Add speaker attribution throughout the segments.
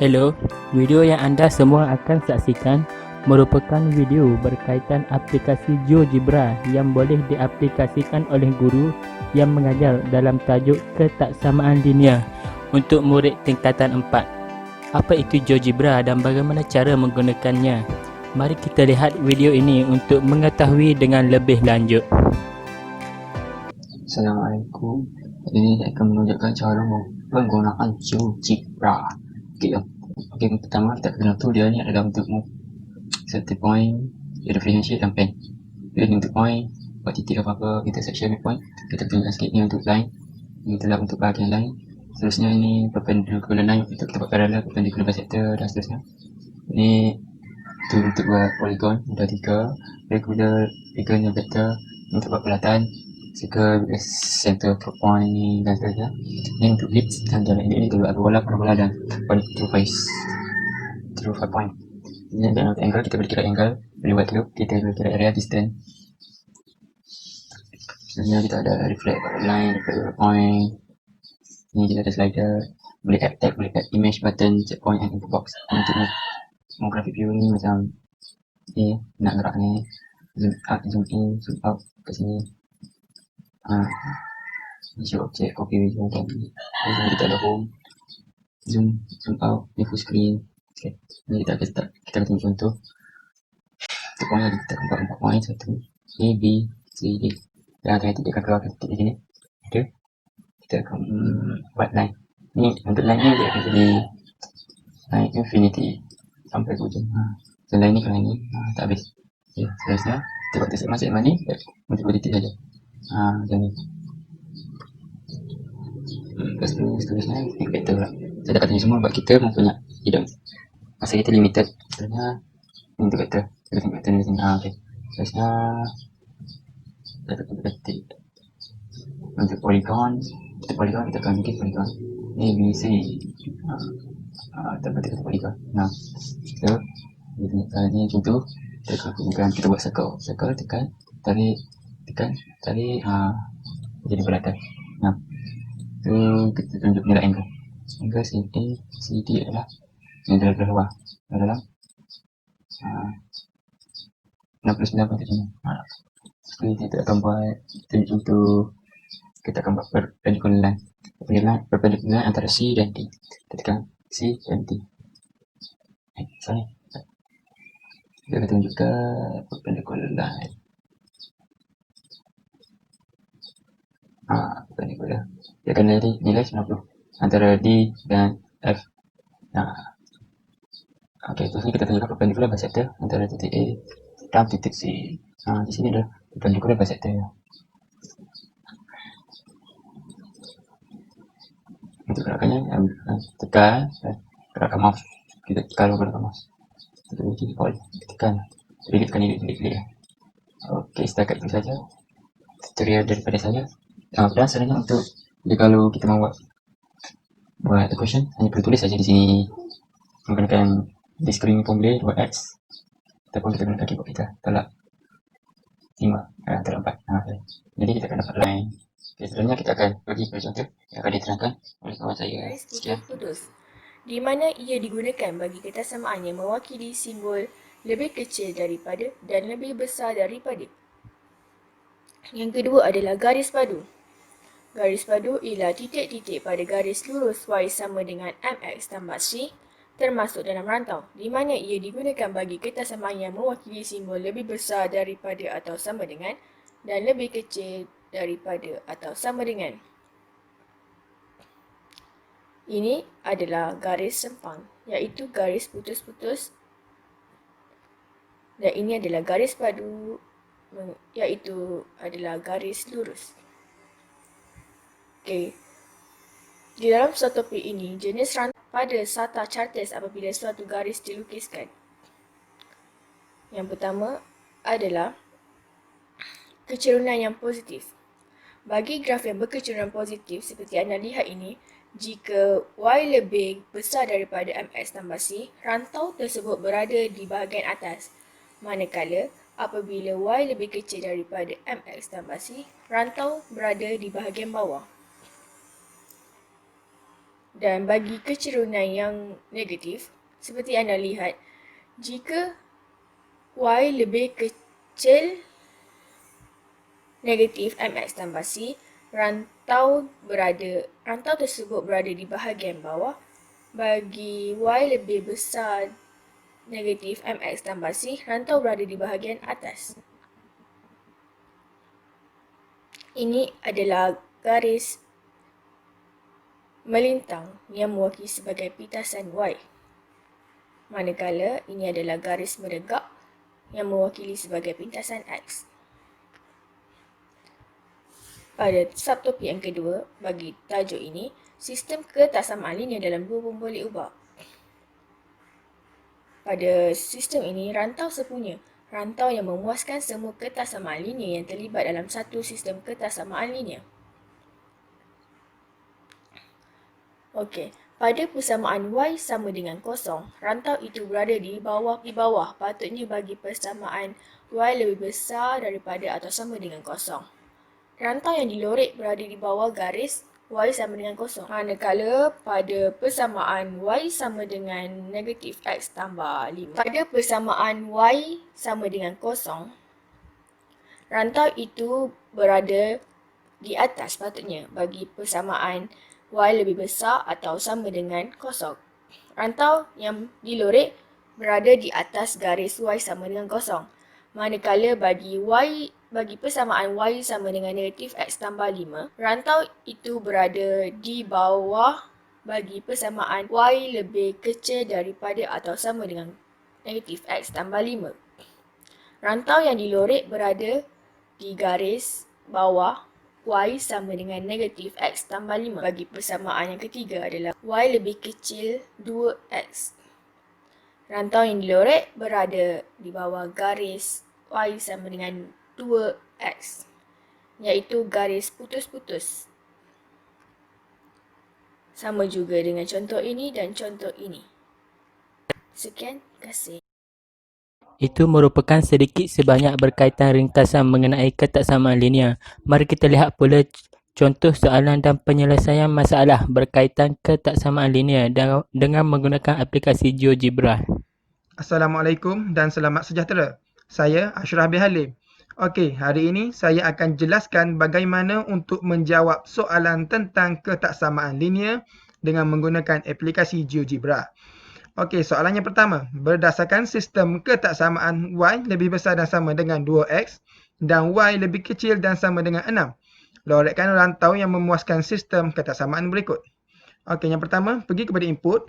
Speaker 1: Hello, video yang anda semua akan saksikan merupakan video berkaitan aplikasi GeoGebra yang boleh diaplikasikan oleh guru yang mengajar dalam tajuk ketaksamaan linear untuk murid tingkatan 4. Apa itu GeoGebra dan bagaimana cara menggunakannya? Mari kita lihat video ini untuk mengetahui dengan lebih lanjut.
Speaker 2: Assalamualaikum. Ini saya akan menunjukkan cara menggunakan GeoGebra. Okey, pertama kita kena tahu dia ni adalah untuk set point, dia ada financial dan pen. Dia ni untuk point, buat titik apa-apa, intersection point. Kita tunjukkan sikit ni untuk line. Ini adalah untuk bahagian line. Seterusnya ini perpendicular line, kita buat parallel, perpendicular bisector dan seterusnya. Ini tu untuk buat polygon, ada 3. Regular, yang vector, untuk buat pelatan. Circle center point ni dan seterusnya. Ini untuk lips dan jalan ini untuk bola, parabola dan true 5 point. Ini untuk angle, kita boleh kira angle, boleh buat loop, kita boleh kira area, distance. Sebenarnya kita ada reflect line, reflect point. Ini kita ada slider, boleh add tag, boleh add image button, checkpoint and info box. Untuk mau graphic view ni macam ni, nak gerak ni, zoom out, zoom in, zoom out ke sini. Show object, copy visual tadi. Kita ada home, zoom out, ni full screen. Okay. Ni kita akan tengok contoh. Untuk point tadi kita akan buat 4 point, 1 A, B, C, D. Dan akhirnya kita akan keluarkan titik di sini. Okay. Kita akan buat line. Ni untuk line ni dia akan jadi line infinity sampai ke ujung. So line ni kalau ni tak habis. Okay. Seterusnya kita buat tersebut masuk ni untuk titik saja. Macam ni. Lepas tu seterusnya naik vector pula. Saya dah kata ni semua buat kita mempunyai hidup. Masa kita limited. Seterusnya ini untuk vector. Kita tengok vector ni di sini. Okay. Seterusnya kita akan ketik untuk polygon. Untuk polygon kita akan bikin polygon A, B, C. Kita ketik polygon. So ni contoh. Kita buat circle. Circle tekan, tarik, tekan, tarik. Jadi belakang. Tu kita tunjuk nilai angle. Angle CD adalah yang dalam bawah. Dalam 69.5. Sekarang kita akan buat contoh. Kita akan buat perpendicular line. Perpendicular line antara C dan D. Kita tekan C dan D. Sorry. Kita akan tunjukkan perpendicular line. Perpendicular. Dia akan nilai 90 antara D dan F. Okey, terus ni kita tunjukkan perpendicular bisector antara titik A dan titik C. Di sini ada perpendicular bisector. Untuk gerakannya, tekan, gerakan mouse. Kita kalau gerakan mouse. Kita uji all, tekan. Delete. Okey, setakat itu saja tutorial daripada saya. Dan sebenarnya untuk kalau kita mahu buat equation, hanya perlu tulis saja di sini menggunakan screen pun boleh, 2x ataupun kita gunakan keyboard kita, tolak 5, tolak 4. Jadi kita akan dapat line. Okay, sebenarnya kita akan pergi ke contoh yang akan diterangkan oleh kawan saya.
Speaker 3: Sekian. Di mana ia digunakan bagi ketaksamaan yang mewakili simbol lebih kecil daripada dan lebih besar daripada. Yang kedua adalah garis padu. Garis padu ialah titik-titik pada garis lurus Y sama dengan MX tambah C termasuk dalam rantau, di mana ia digunakan bagi ketaksamaan yang mewakili simbol lebih besar daripada atau sama dengan dan lebih kecil daripada atau sama dengan. Ini adalah garis sempang, iaitu garis putus-putus, dan ini adalah garis padu, iaitu adalah garis lurus. Okey. Di dalam suatu topik ini, jenis rantau pada Sata Chartes apabila suatu garis dilukiskan. Yang pertama adalah kecerunan yang positif. Bagi graf yang berkecerunan positif seperti anda lihat ini, jika Y lebih besar daripada MX tambah C, rantau tersebut berada di bahagian atas. Manakala apabila Y lebih kecil daripada MX tambah C, rantau berada di bahagian bawah. Dan bagi kecerunan yang negatif, seperti anda lihat, jika Y lebih kecil negatif MX tambah C, rantau tersebut berada di bahagian bawah. Bagi Y lebih besar negatif MX tambah C, rantau berada di bahagian atas. Ini adalah garis melintang yang mewakili sebagai pintasan Y. Manakala ini adalah garis menegak yang mewakili sebagai pintasan X. Pada subtopik yang kedua, bagi tajuk ini, sistem ketaksamaan linear dalam dua pun boleh ubah. Pada sistem ini, rantau sepunya, rantau yang memuaskan semua ketaksamaan linear yang terlibat dalam satu sistem ketaksamaan linear. Okey, pada persamaan Y sama dengan kosong, rantau itu berada di bawah. Patutnya bagi persamaan Y lebih besar daripada atau sama dengan kosong. Rantau yang dilorek berada di bawah garis Y sama dengan kosong. Manakala pada persamaan Y sama dengan negatif X tambah 5. Pada persamaan Y sama dengan kosong, rantau itu berada di atas patutnya bagi persamaan Y lebih besar atau sama dengan kosong. Rantau yang dilorek berada di atas garis Y sama dengan kosong. Manakala bagi persamaan Y sama dengan negatif X tambah 5, rantau itu berada di bawah bagi persamaan Y lebih kecil daripada atau sama dengan negatif X tambah 5. Rantau yang dilorek berada di garis bawah Y sama dengan negatif X tambah 5. Bagi persamaan yang ketiga adalah Y lebih kecil 2X. Rantau yang dilorek berada di bawah garis Y sama dengan 2X, iaitu garis putus-putus. Sama juga dengan contoh ini dan contoh ini. Sekian, terima kasih.
Speaker 1: Itu merupakan sedikit sebanyak berkaitan ringkasan mengenai ketaksamaan linear. Mari kita lihat pula contoh soalan dan penyelesaian masalah berkaitan ketaksamaan linear dengan menggunakan aplikasi GeoGebra.
Speaker 4: Assalamualaikum dan selamat sejahtera. Saya Ashraf bin Halim. Okey, hari ini saya akan jelaskan bagaimana untuk menjawab soalan tentang ketaksamaan linear dengan menggunakan aplikasi GeoGebra. Okey, soalan yang pertama. Berdasarkan sistem ketaksamaan Y lebih besar dan sama dengan 2X dan Y lebih kecil dan sama dengan 6. Lorekkan rantau yang memuaskan sistem ketaksamaan berikut. Okey, yang pertama, pergi kepada input.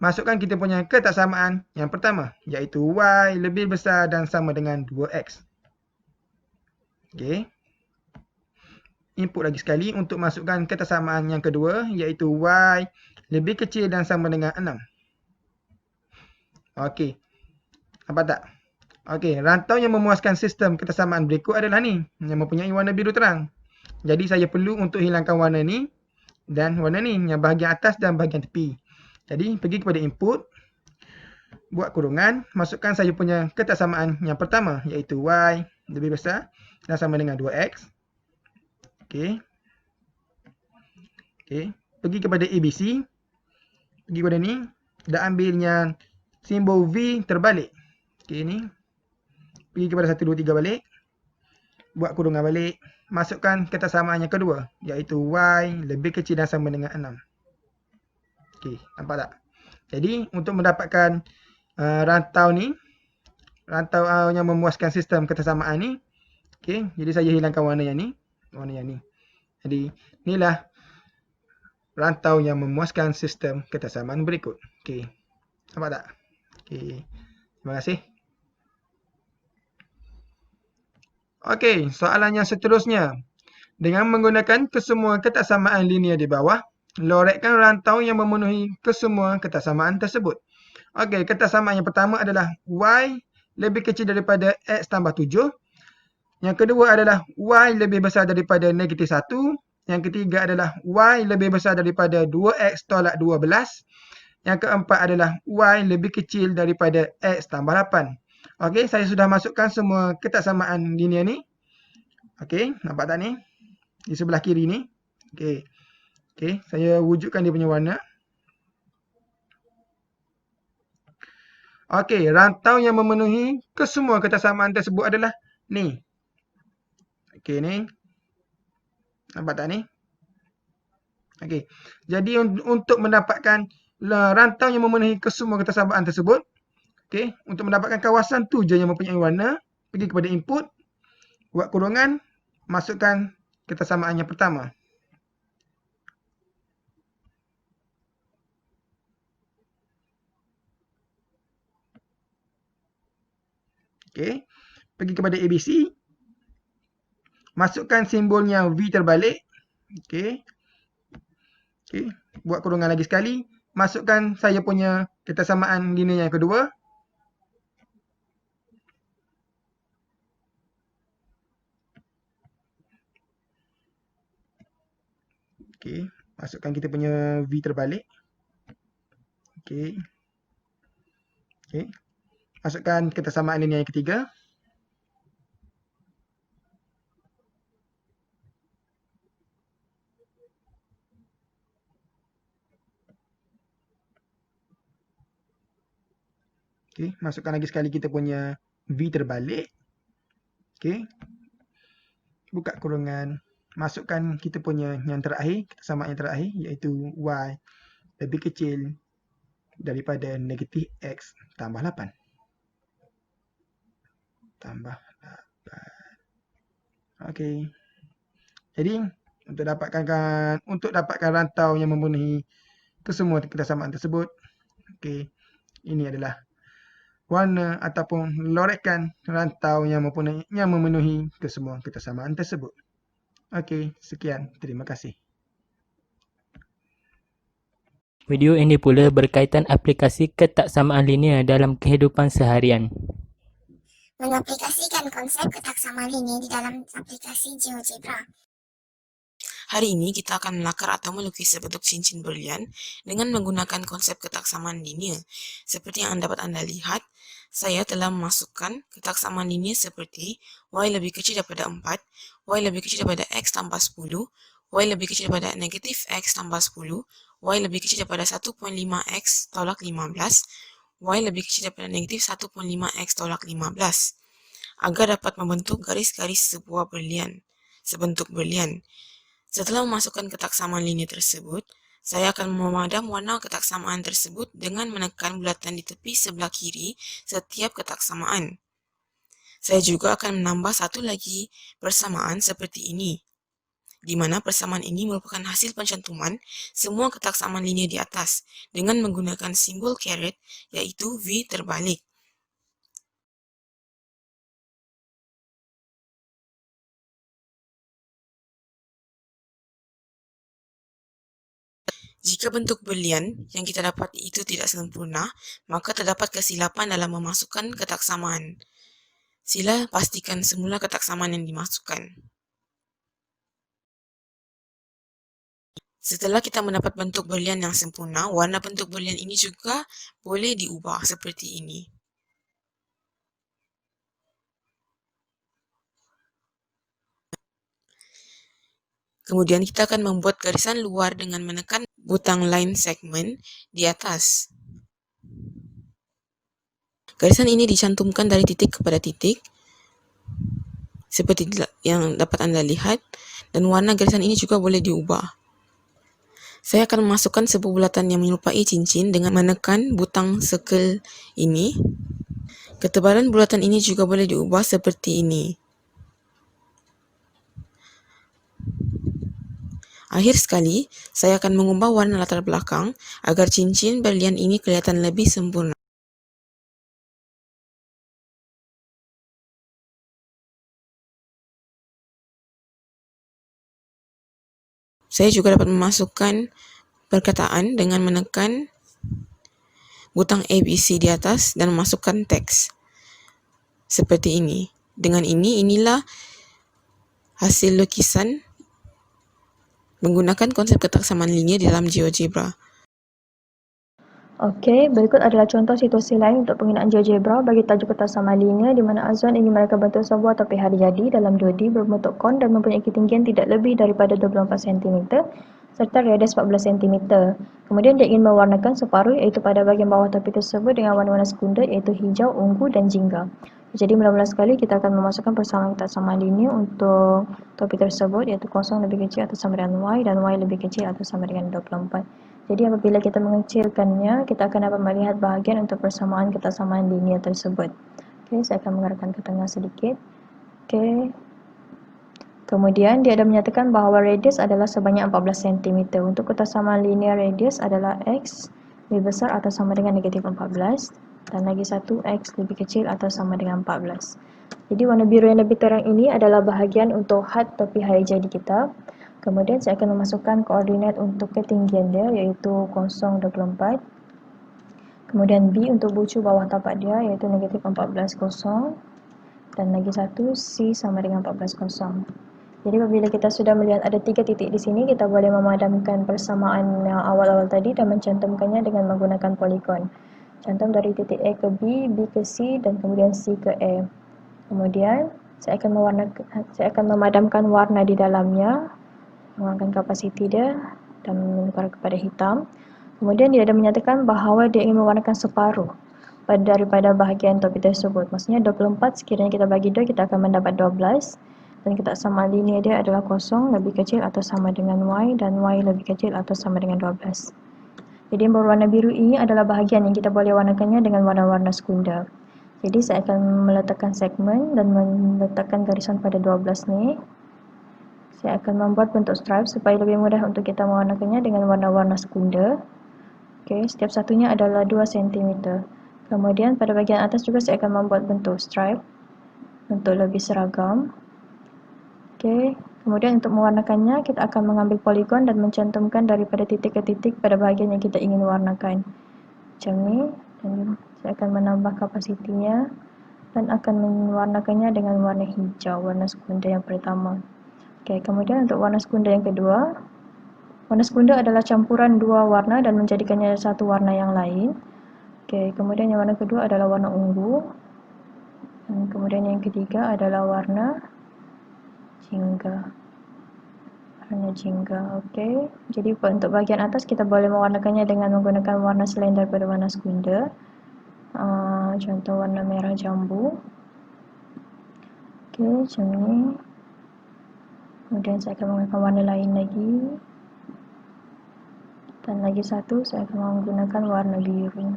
Speaker 4: Masukkan kita punya ketaksamaan yang pertama, iaitu Y lebih besar dan sama dengan 2X. Okey. Input lagi sekali untuk masukkan ketaksamaan yang kedua, iaitu Y lebih kecil dan sama dengan 6. Okey. Nampak tak? Okey, rantau yang memuaskan sistem ketaksamaan berikut adalah ni, yang mempunyai warna biru terang. Jadi saya perlu untuk hilangkan warna ni dan warna ni, yang bahagian atas dan bahagian tepi. Jadi, pergi kepada input, buat kurungan, masukkan saya punya ketaksamaan yang pertama, iaitu Y lebih besar dan sama dengan 2X. Okey. Okey, pergi kepada ABC, pergi kepada ni, dan ambil yang simbol V terbalik. Okey, ni. Pergi kepada 1, 2, 3 balik, buat kurungan balik, masukkan ketaksamaan yang kedua, iaitu Y lebih kecil dan sama dengan 6. Okey, nampak tak? Jadi, untuk mendapatkan rantau ni, rantau yang memuaskan sistem ketaksamaan ni, okey, jadi saya hilangkan warna yang ni, Jadi, inilah rantau yang memuaskan sistem ketaksamaan berikut. Okey, nampak tak? Okey, terima kasih. Okey, soalan yang seterusnya. Dengan menggunakan kesemua ketaksamaan linear di bawah, lorekkan rantau yang memenuhi kesemua ketaksamaan tersebut. Okey, ketaksamaan yang pertama adalah Y lebih kecil daripada X tambah 7. Yang kedua adalah Y lebih besar daripada negatif 1. Yang ketiga adalah Y lebih besar daripada 2X tolak 12. Yang keempat adalah Y lebih kecil daripada X tambah 8. Okey, saya sudah masukkan semua ketaksamaan linear ni. Okey, nampak tak ni? Di sebelah kiri ni. Okey. Okey, saya wujudkan dia punya warna. Okey, rantau yang memenuhi kesemua kesamaan tersebut adalah ni. Okey ni. Nampak tak ni? Okey. Jadi untuk mendapatkan rantau yang memenuhi kesemua kesamaan tersebut, okey, untuk mendapatkan kawasan tu je yang mempunyai warna, pergi kepada input, buat kurungan, masukkan kesamaan yang pertama. Okey, pergi kepada ABC, masukkan simbolnya V terbalik. Okey. Okey, buat kurungan lagi sekali, masukkan saya punya kesamaan linear yang kedua. Okey, masukkan kita punya V terbalik. Okey. Okey. Masukkan kesamaan linear yang ketiga. Okey, masukkan lagi sekali kita punya V terbalik. Okey. Buka kurungan. Masukkan kita punya yang terakhir, kesamaan yang terakhir, iaitu Y lebih kecil daripada negatif X tambah 8. Tambah 8. Okey. Jadi, untuk dapatkan rantau yang memenuhi kesemua kesamaan tersebut, okey, ini adalah warna ataupun lorekan rantau yang memenuhi kesemua kesamaan tersebut. Okey, sekian. Terima kasih.
Speaker 1: Video ini pula berkaitan aplikasi ketaksamaan linear dalam kehidupan seharian.
Speaker 5: Mengaplikasikan konsep ketaksamaan linear di dalam aplikasi GeoGebra.
Speaker 6: Hari ini kita akan melakar atau melukis sebentuk cincin berlian dengan menggunakan konsep ketaksamaan linear. Seperti yang dapat Anda lihat, saya telah memasukkan ketaksamaan linear seperti Y lebih kecil daripada 4, Y lebih kecil daripada X tambah 10, Y lebih kecil daripada negatif X tambah 10, Y lebih kecil daripada 1.5X tolak 15, Y lebih kecil daripada negatif 1.5X tolak 15, agar dapat membentuk garis-garis sebentuk berlian. Setelah memasukkan ketaksamaan linear tersebut, saya akan memadam warna ketaksamaan tersebut dengan menekan bulatan di tepi sebelah kiri setiap ketaksamaan. Saya juga akan menambah satu lagi persamaan seperti ini, di mana persamaan ini merupakan hasil pencantuman semua ketaksamaan linear di atas dengan menggunakan simbol caret, yaitu V terbalik. Jika bentuk berlian yang kita dapat itu tidak sempurna, maka terdapat kesilapan dalam memasukkan ketaksamaan. Sila pastikan semula ketaksamaan yang dimasukkan. Setelah kita mendapat bentuk berlian yang sempurna, warna bentuk berlian ini juga boleh diubah seperti ini. Kemudian kita akan membuat garisan luar dengan menekan butang line segment di atas. Garisan ini dicantumkan dari titik kepada titik, seperti yang dapat Anda lihat, dan warna garisan ini juga boleh diubah. Saya akan memasukkan sebuah bulatan yang menyerupai cincin dengan menekan butang circle ini. Ketebalan bulatan ini juga boleh diubah seperti ini. Akhir sekali, saya akan mengubah warna latar belakang agar cincin berlian ini kelihatan lebih sempurna. Saya juga dapat memasukkan perkataan dengan menekan butang ABC di atas dan memasukkan teks. Seperti ini. Dengan inilah hasil lukisan menggunakan konsep ketaksamaan linear di dalam GeoGebra.
Speaker 7: Okey, berikut adalah contoh situasi lain untuk penggunaan GeoGebra bagi tajuk ketaksamaan linear di mana Azwan ingin mereka bentuk sebuah topi hari jadi dalam 2D berbentuk kon dan mempunyai ketinggian tidak lebih daripada 24 cm serta radius 14 cm. Kemudian dia ingin mewarnakan separuh iaitu pada bahagian bawah topi tersebut dengan warna-warna sekunder iaitu hijau, ungu dan jingga. Jadi mula-mula sekali kita akan memasukkan persamaan ketaksamaan linear untuk topi tersebut iaitu 0 lebih kecil atau sama dengan Y dan Y lebih kecil atau sama dengan 24. Jadi apabila kita mengecilkannya, kita akan dapat melihat bahagian untuk persamaan ketaksamaan linear tersebut. Okey, saya akan mengarahkan ke tengah sedikit. Okey. Kemudian dia ada menyatakan bahawa radius adalah sebanyak 14 cm. Untuk ketaksamaan linear radius adalah X lebih besar atau sama dengan negatif 14 dan lagi satu X lebih kecil atau sama dengan 14. Jadi warna biru yang lebih terang ini adalah bahagian untuk had topi hari jadi kita. Kemudian saya akan memasukkan koordinat untuk ketinggian dia iaitu 0.24. Kemudian B untuk bucu bawah tapak dia iaitu negatif 14,0 dan lagi satu C sama dengan 14,0. Jadi apabila kita sudah melihat ada 3 titik di sini, kita boleh memadamkan persamaan yang awal-awal tadi dan mencantumkannya dengan menggunakan poligon. Cantum dari titik A ke B, B ke C dan kemudian C ke A. Kemudian saya akan memadamkan warna di dalamnya, mengurangkan kapasiti dia dan menukar kepada hitam. Kemudian dia ada menyatakan bahawa dia ingin mewarnakan separuh daripada bahagian topi tersebut. Maksudnya 24 sekiranya kita bagi 2 kita akan mendapat 12 dan ketaksamaan linear dia adalah 0 lebih kecil atau sama dengan Y dan Y lebih kecil atau sama dengan 12. Jadi yang berwarna biru ini adalah bahagian yang kita boleh warnakannya dengan warna-warna sekunder. Jadi saya akan meletakkan segmen dan meletakkan garisan pada 12 ni. Saya akan membuat bentuk stripe supaya lebih mudah untuk kita mewarnakannya dengan warna-warna sekunder. Okey, setiap satunya adalah 2 cm. Kemudian pada bahagian atas juga saya akan membuat bentuk stripe untuk lebih seragam. Okey, kemudian untuk mewarnakannya kita akan mengambil poligon dan mencantumkan daripada titik ke titik pada bahagian yang kita ingin warnakan. Macam ni, dan saya akan menambah kapasitinya dan akan mewarnakannya dengan warna hijau, warna sekunder yang pertama. Okey, kemudian untuk warna sekunder yang kedua, warna sekunder adalah campuran dua warna dan menjadikannya satu warna yang lain. Okey, kemudian yang warna kedua adalah warna ungu. Dan kemudian yang ketiga adalah warna jingga. Warna jingga, okey. Jadi untuk bahagian atas kita boleh mewarnakannya dengan menggunakan warna selain daripada warna sekunder. Contoh warna merah jambu. Okey, macam ni. Kemudian saya akan menggunakan warna lain lagi. Dan lagi satu saya akan menggunakan warna biru.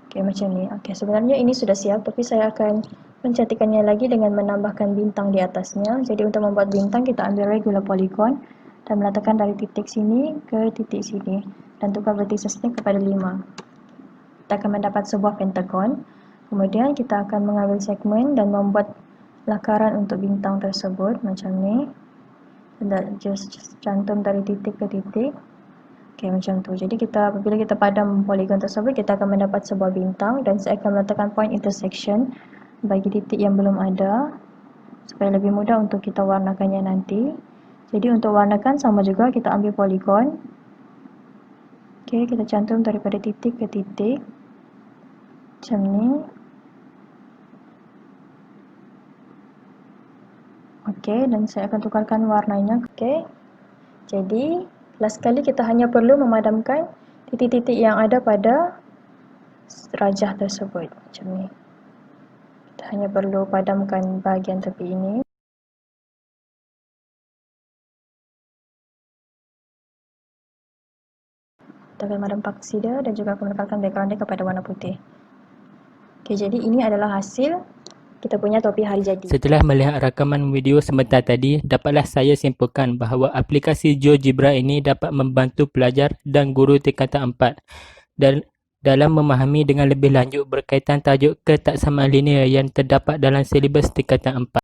Speaker 7: Okey, macam ni. Okey, sebenarnya ini sudah siap tapi saya akan mencantikkannya lagi dengan menambahkan bintang di atasnya. Jadi untuk membuat bintang kita ambil regular polygon dan meletakkan dari titik sini ke titik sini dan tukar verticesnya kepada 5. Kita akan mendapat sebuah pentagon. Kemudian kita akan mengambil segmen dan membuat lakaran untuk bintang tersebut macam ni. Dan just cantum dari titik ke titik. Okey, macam tu. Jadi apabila kita padam poligon tersebut, kita akan mendapat sebuah bintang dan saya akan meletakkan point intersection bagi titik yang belum ada supaya lebih mudah untuk kita warnakannya nanti. Jadi untuk warnakan sama juga, kita ambil poligon. Okey, kita cantum daripada titik ke titik. Macam ni. Okey, dan saya akan tukarkan warnanya. Okey. Jadi last kali kita hanya perlu memadamkan titik-titik yang ada pada rajah tersebut. Macam ni. Kita hanya perlu padamkan bahagian tepi ini. Kita akan padam paksi dia dan juga akan letakkan background dia kepada warna putih. Okey, jadi ini adalah hasil kita punya topi hari jadi.
Speaker 1: Setelah melihat rakaman video sebentar tadi, dapatlah saya simpulkan bahawa aplikasi GeoGebra ini dapat membantu pelajar dan guru tingkatan 4 dan dalam memahami dengan lebih lanjut berkaitan tajuk ketaksamaan linear yang terdapat dalam silibus tingkatan 4.